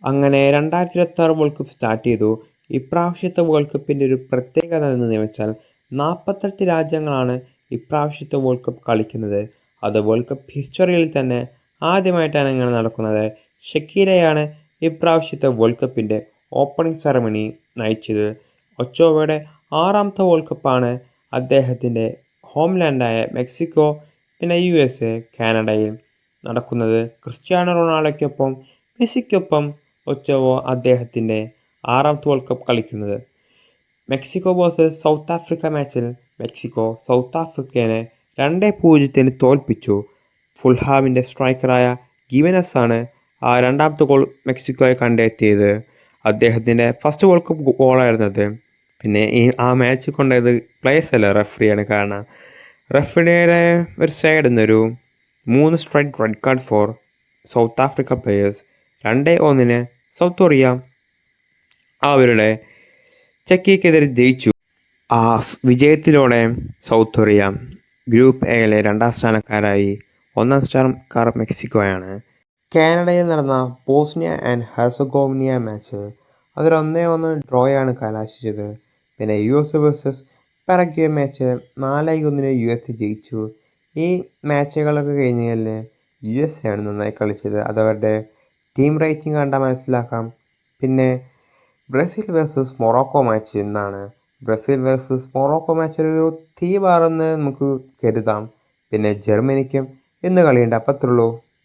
അങ്ങനെ 2026 world cup start ചെയ്തു. ഇപ്രാവശ്യത്തെ വേൾഡ് കപ്പിൻ്റെ ഒരു പ്രത്യേകത എന്ന് വെച്ചാൽ 48 രാജ്യങ്ങളാണ് ഇപ്രാവശ്യത്തെ വേൾഡ് കപ്പ് കളിക്കുന്നത്. അത് വേൾഡ് കപ്പ് ഹിസ്റ്ററിയിൽ തന്നെ ആദ്യമായിട്ടാണ് ഇങ്ങനെ നടക്കുന്നത്. ഷക്കീരയാണ് ഇപ്രാവശ്യത്തെ വേൾഡ് കപ്പിൻ്റെ ഓപ്പണിംഗ് സെറമണി നയിച്ചത്. ഒച്ചോവയുടെ 6ാമത്തെ വേൾഡ് കപ്പാണ് അദ്ദേഹത്തിൻ്റെ ഹോംലാൻഡായ മെക്സിക്കോ, പിന്നെ USA, കാനഡയിൽ നടക്കുന്നത്. ക്രിസ്ത്യാനോ റൊണാൾഡോയ്ക്കൊപ്പം മെസ്സിക്കൊപ്പം ഒച്ചോവോ അദ്ദേഹത്തിൻ്റെ 6ാമത്തെ വേൾഡ് കപ്പ് കളിക്കുന്നത്. മെക്സിക്കോ വേഴ്സസ് സൗത്ത് ആഫ്രിക്ക മാച്ചിൽ മെക്സിക്കോ സൗത്ത് ആഫ്രിക്കയെ 2-0 തോൽപ്പിച്ചു. ഫുൾഹാമിൻ്റെ സ്ട്രൈക്കറായ ഗിമെനസാണ് ആ 2ാമത്തെ ഗോൾ മെക്സിക്കോയെ കണ്ടെത്തിയത്. അദ്ദേഹത്തിൻ്റെ ഫസ്റ്റ് വേൾഡ് കപ്പ് ഗോളായിരുന്നത്. പിന്നെ ആ മാച്ച് കൊണ്ടത് പ്ലേയേഴ്സ് അല്ല, റെഫറിയാണ്. കാരണം റെഫറിയുടെ ഒരു സൈഡിൽ നിന്നൊരു 3 strike red card for South Africa players. 2-1 South Korea അവരുടെ ചെക്കിക്കെതിരെ ജയിച്ചു. ആ വിജയത്തിലൂടെ സൗത്ത് കൊറിയ ഗ്രൂപ്പ് എയിലെ 2ാം സ്ഥാനക്കാരായി. 1ാം സ്ഥാനക്കാർ മെക്സിക്കോയാണ്. കാനഡയിൽ നടന്ന ബോസ്നിയ ആൻഡ് ഹെർസഗോവിന മാച്ച് അതിൽ 1-1 ഡ്രോയാണ് കലാശിച്ചത്. പിന്നെ US versus Paraguay match 4-1 US ജയിച്ചു. ഈ മാച്ചുകളൊക്കെ കഴിഞ്ഞാൽ USA ആണ് നന്നായി കളിച്ചത്. അതവരുടെ ടീം റേറ്റിംഗ് കണ്ടാൽ മനസ്സിലാക്കാം. പിന്നെ ബ്രസീൽ വേഴ്സസ് മൊറോക്കോ മാച്ച് ഇന്നാണ്. ബ്രസീൽ വേഴ്സസ് മൊറോക്കോ മാച്ച് ഒരു തീ പാറുന്ന് നമുക്ക് കരുതാം. പിന്നെ ജർമ്മനിക്കും ഇന്ന് കളിയുണ്ട്. അപ്പം അത്രേ ഉള്ളൂ.